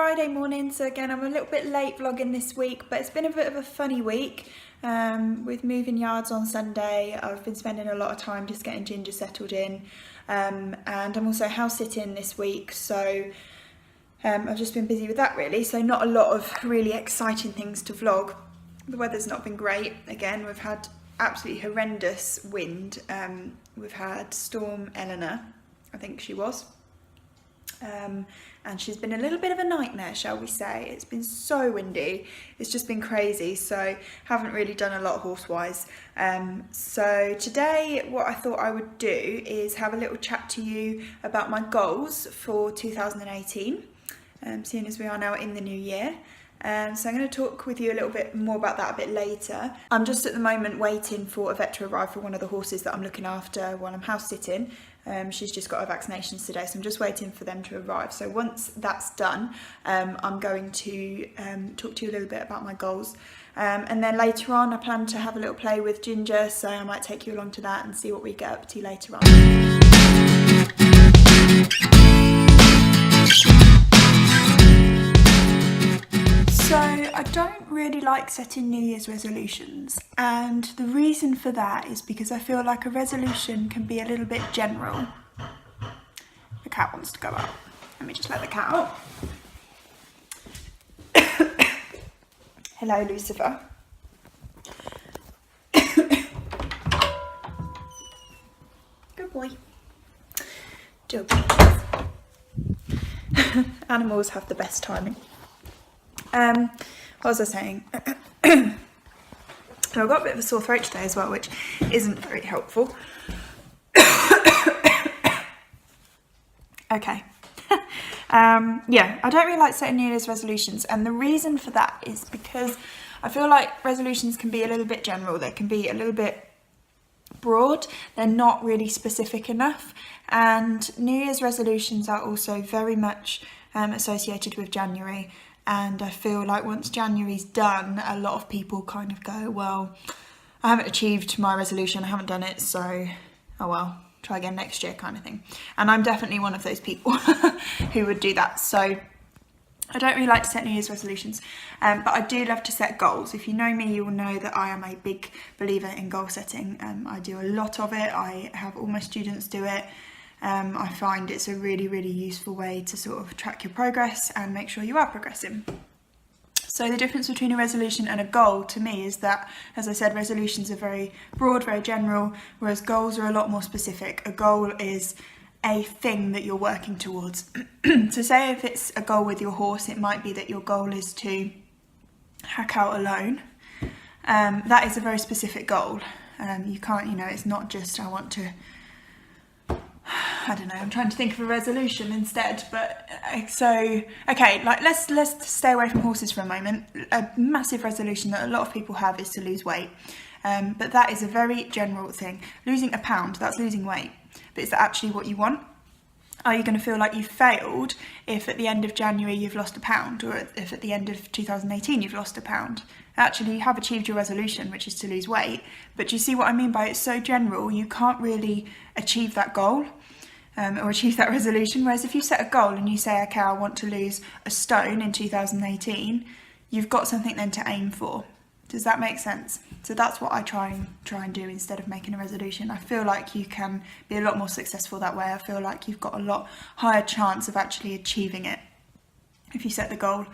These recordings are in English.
Friday morning, so again I'm a little bit late vlogging this week, but it's been a bit of a funny week with moving yards on Sunday. I've been spending a lot of time just getting Ginger settled in, and I'm also house sitting this week, so I've just been busy with that really, so not a lot of really exciting things to vlog. The weather's not been great. Again, we've had absolutely horrendous wind. We've had Storm Eleanor, I think she was. And she's been a little bit of a nightmare, shall we say. It's been so windy, it's just been crazy, so haven't really done a lot horse-wise. So today what I thought I would do is have a little chat to you about my goals for 2018, seeing as we are now in the new year. So I'm going to talk with you a little bit more about that a bit later. I'm just at the moment waiting for a vet to arrive for one of the horses that I'm looking after while I'm house sitting. She's just got her vaccinations today, so I'm just waiting for them to arrive. So once that's done, I'm going to talk to you a little bit about my goals. And then later on I plan to have a little play with Ginger, so I might take you along to that and see what we get up to later on. So I don't really like setting New Year's resolutions, and the reason for that is because I feel like a resolution can be a little bit general. The cat wants to go out. Let me just let the cat out. Hello, Lucifer. Good boy. Good boy. Animals have the best timing. What was I saying? I've got a bit of a sore throat today as well, which isn't very helpful. Okay. Yeah, I don't really like setting New Year's resolutions, and the reason for that is because I feel like resolutions can be a little bit general. They can be a little bit broad. They're not really specific enough, and New Year's resolutions are also very much associated with January. And I feel like once January's done, a lot of people kind of go, well, I haven't achieved my resolution, I haven't done it, so, oh well, try again next year kind of thing. And I'm definitely one of those people who would do that. So I don't really like to set New Year's resolutions, but I do love to set goals. If you know me, you will know that I am a big believer in goal setting. I do a lot of it. I have all my students do it. I find it's a really, really useful way to sort of track your progress and make sure you are progressing. So the difference between a resolution and a goal to me is that, as I said, resolutions are very broad, very general, whereas goals are a lot more specific. A goal is a thing that you're working towards. So say if it's a goal with your horse, it might be that your goal is to hack out alone. That is a very specific goal. You can't, it's not just I want to, I don't know, I'm trying to think of a resolution instead, but so, okay, like let's stay away from horses for a moment. A massive resolution that a lot of people have is to lose weight, but that is a very general thing. Losing a pound, that's losing weight, but is that actually what you want? Are you going to feel like you've failed if at the end of January you've lost a pound, or if at the end of 2018 you've lost a pound? Actually, you have achieved your resolution, which is to lose weight, but do you see what I mean by it's so general, you can't really achieve that goal. Or achieve that resolution. Whereas if you set a goal and you say, okay, I want to lose a stone in 2018, you've got something then to aim for. Does that make sense? So that's what I try and do instead of making a resolution. I feel like you can be a lot more successful that way. I feel like you've got a lot higher chance of actually achieving it if you set the goal.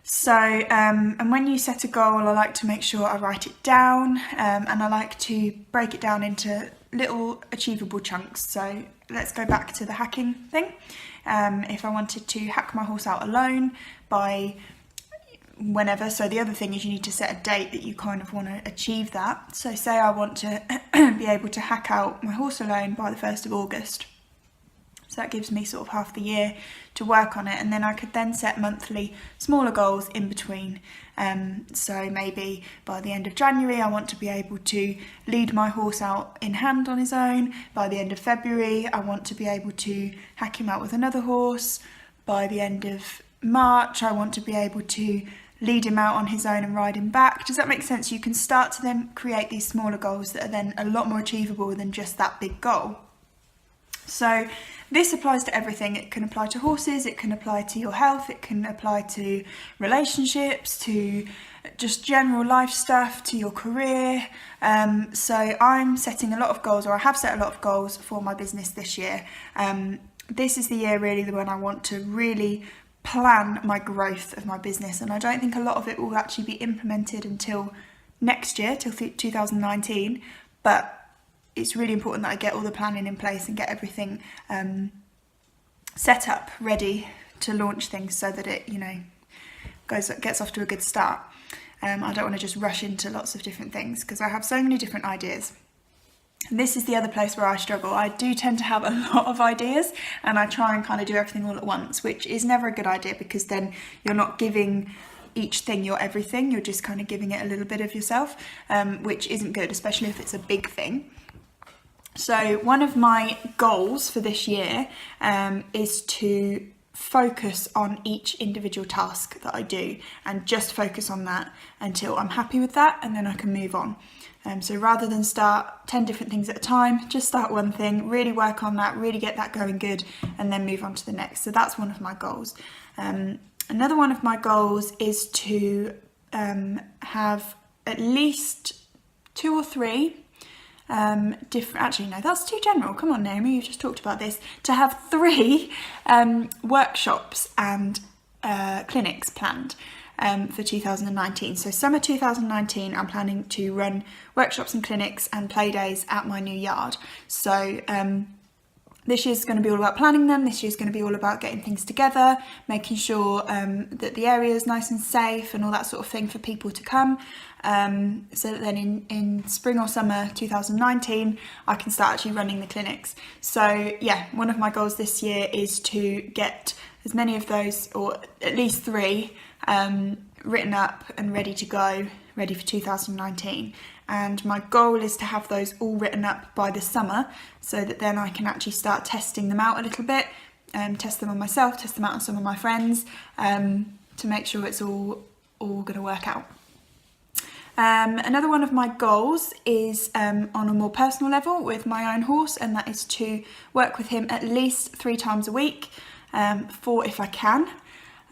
So, and when you set a goal, I like to make sure I write it down, and I like to break it down into little achievable chunks. So let's go back to the hacking thing. If I wanted to hack my horse out alone by whenever, so the other thing is you need to set a date that you kind of want to achieve that. So say I want to be able to hack out my horse alone by the 1st of August. So that gives me sort of half the year to work on it, and then I could then set monthly smaller goals in between. So maybe by the end of January I want to be able to lead my horse out in hand on his own. By the end of February I want to be able to hack him out with another horse. By the end of March I want to be able to lead him out on his own and ride him back. Does that make sense? You can start to then create these smaller goals that are then a lot more achievable than just that big goal. So this applies to everything. It can apply to horses, it can apply to your health, it can apply to relationships, to just general life stuff, to your career. So I'm setting a lot of goals, or I have set a lot of goals for my business this year. This is the year really when I want to really plan my growth of my business, and I don't think a lot of it will actually be implemented until next year, till 2019, but it's really important that I get all the planning in place and get everything set up, ready to launch things, so that it, gets off to a good start. I don't want to just rush into lots of different things, because I have so many different ideas. And this is the other place where I struggle. I do tend to have a lot of ideas, and I try and kind of do everything all at once, which is never a good idea, because then you're not giving each thing your everything. You're just kind of giving it a little bit of yourself, which isn't good, especially if it's a big thing. So one of my goals for this year is to focus on each individual task that I do, and just focus on that until I'm happy with that, and then I can move on. So rather than start 10 different things at a time, just start one thing, really work on that, really get that going good, and then move on to the next. So that's one of my goals. Another one of my goals is to have at least 2 or 3 actually no, that's too general. Come on, Naomi, you've just talked about this. To have 3 workshops and clinics planned for 2019. So summer 2019, I'm planning to run workshops and clinics and play days at my new yard. So this year's going to be all about planning them. This year's going to be all about getting things together, making sure that the area is nice and safe and all that sort of thing for people to come. So that then in spring or summer 2019, I can start actually running the clinics. So yeah, one of my goals this year is to get as many of those, or at least 3, written up and ready to go, ready for 2019. And my goal is to have those all written up by the summer, so that then I can actually start testing them out a little bit, test them on myself, test them out on some of my friends, to make sure it's all going to work out. Another one of my goals is on a more personal level with my own horse, and that is to work with him at least 3 times a week, 4 if I can.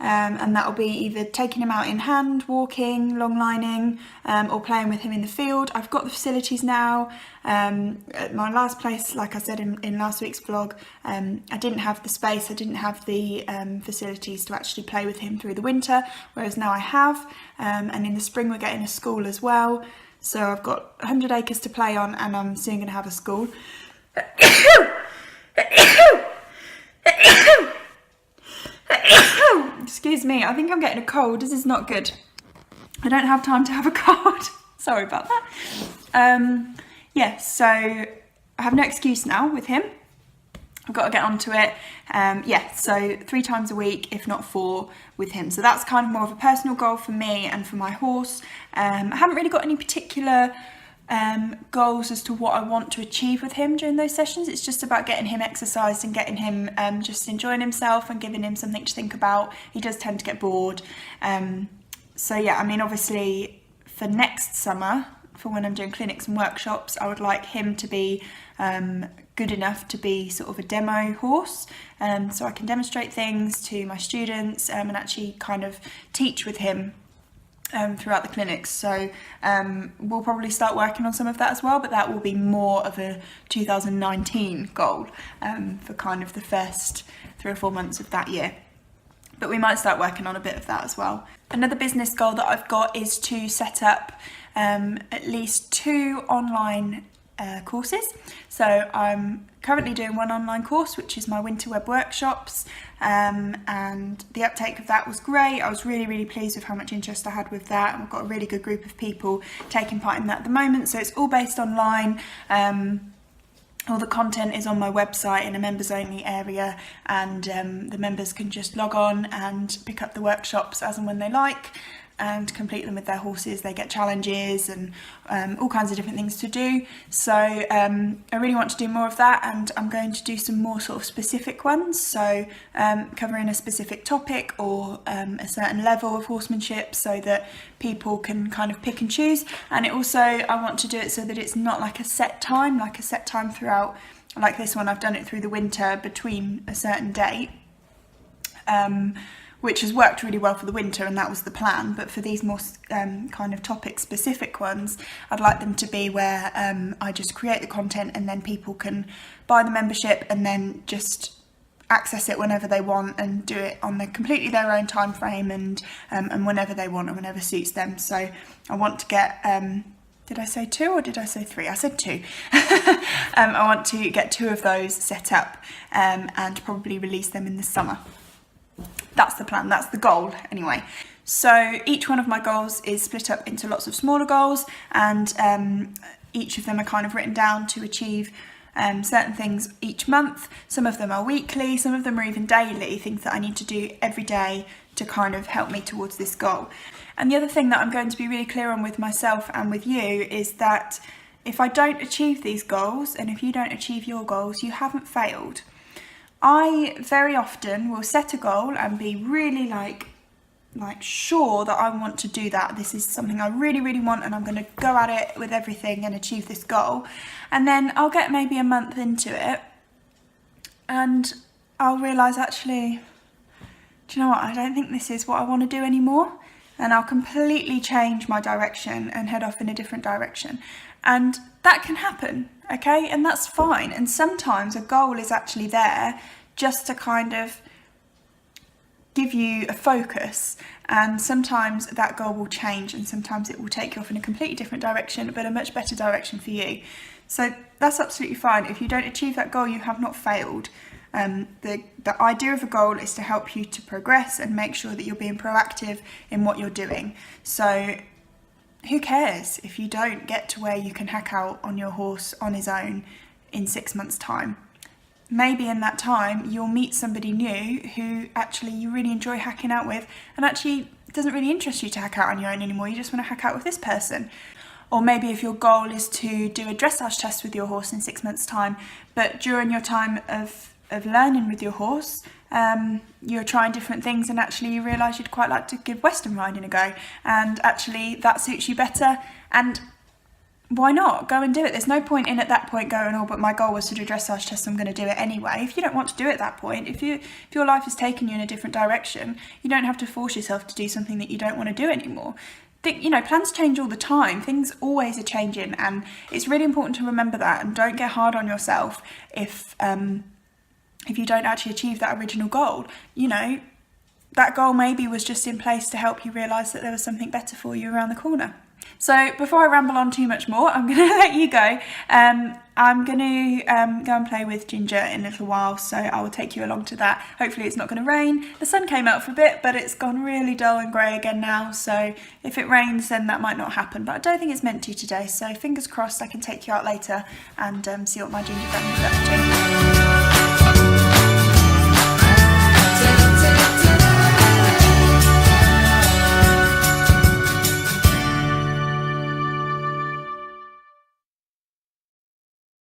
And that will be either taking him out in hand, walking, long lining, or playing with him in the field. I've got the facilities now. At my last place, like I said in last week's vlog, I didn't have the space, I didn't have the facilities to actually play with him through the winter, whereas now I have. And in the spring we're getting a school as well. So I've got 100 acres to play on, and I'm soon going to have a school. Excuse me, I think I'm getting a cold. This is not good. I don't have time to have a cold. Sorry about that. Yeah, so I have no excuse now with him. I've got to get onto it. Yeah, so 3 times a week, if not 4, with him. So that's kind of more of a personal goal for me and for my horse. I haven't really got any particular goals as to what I want to achieve with him during those sessions. It's just about getting him exercised and getting him just enjoying himself and giving him something to think about. He does tend to get bored. So yeah, I mean, obviously for next summer, for when I'm doing clinics and workshops, I would like him to be good enough to be sort of a demo horse, so I can demonstrate things to my students and actually kind of teach with him throughout the clinics. So we'll probably start working on some of that as well, but that will be more of a 2019 goal for kind of the first 3 or 4 months of that year. But we might start working on a bit of that as well. Another business goal that I've got is to set up at least 2 online courses. So I'm currently doing 1 online course, which is my winter web workshops, and the uptake of that was great. I was really pleased with how much interest I had with that, and I've got a really good group of people taking part in that at the moment. So it's all based online. All the content is on my website in a members only area, and the members can just log on and pick up the workshops as and when they like. and complete them with their horses. They get challenges and all kinds of different things to do. So I really want to do more of that, and I'm going to do some more sort of specific ones, so covering a specific topic or a certain level of horsemanship, so that people can kind of pick and choose. And it also, I want to do it so that it's not like a set time throughout. Like this one, I've done it through the winter between a certain date, which has worked really well for the winter, and that was the plan. But for these more kind of topic specific ones, I'd like them to be where I just create the content and then people can buy the membership and then just access it whenever they want and do it on completely their own time frame, and whenever they want and whenever suits them. So I want to get, did I say 2 or did I say 3? I said 2. I want to get 2 of those set up and probably release them in the summer. That's the plan, that's the goal anyway. So each one of my goals is split up into lots of smaller goals, and each of them are kind of written down to achieve certain things each month. Some of them are weekly, some of them are even daily, things that I need to do every day to kind of help me towards this goal. And the other thing that I'm going to be really clear on with myself and with you is that if I don't achieve these goals, and if you don't achieve your goals, you haven't failed. I very often will set a goal and be really like sure that I want to do that. This is something I really, really want, and I'm going to go at it with everything and achieve this goal. And then I'll get maybe a month into it and I'll realise, actually, do you know what? I don't think this is what I want to do anymore. And I'll completely change my direction and head off in a different direction. And that can happen, okay? And that's fine. And sometimes a goal is actually there just to kind of give you a focus, and sometimes that goal will change, and sometimes it will take you off in a completely different direction, but a much better direction for you. So that's absolutely fine. If you don't achieve that goal, you have not failed. The idea of a goal is to help you to progress and make sure that you're being proactive in what you're doing. So who cares if you don't get to where you can hack out on your horse on his own in 6 months' time? Maybe in that time you'll meet somebody new who actually you really enjoy hacking out with, and actually it doesn't really interest you to hack out on your own anymore. You just want to hack out with this person. Or maybe if your goal is to do a dressage test with your horse in 6 months' time, but during your time of learning with your horse, you're trying different things, and actually you realise you'd quite like to give Western riding a go, and actually that suits you better, and why not? Go and do it. There's no point in at that point going, oh, but my goal was to do a dressage test, so I'm going to do it anyway. If you don't want to do it at that point, if your life has taken you in a different direction, you don't have to force yourself to do something that you don't want to do anymore. Plans change all the time. Things always are changing, and it's really important to remember that, and don't get hard on yourself if you don't actually achieve that original goal. That goal maybe was just in place to help you realise that there was something better for you around the corner. So before I ramble on too much more, I'm going to let you go. I'm going to go and play with Ginger in a little while, so I will take you along to that. Hopefully it's not going to rain. The sun came out for a bit, but it's gone really dull and grey again now, so if it rains then that might not happen, but I don't think it's meant to today, so fingers crossed I can take you out later and see what my Ginger friend is up to.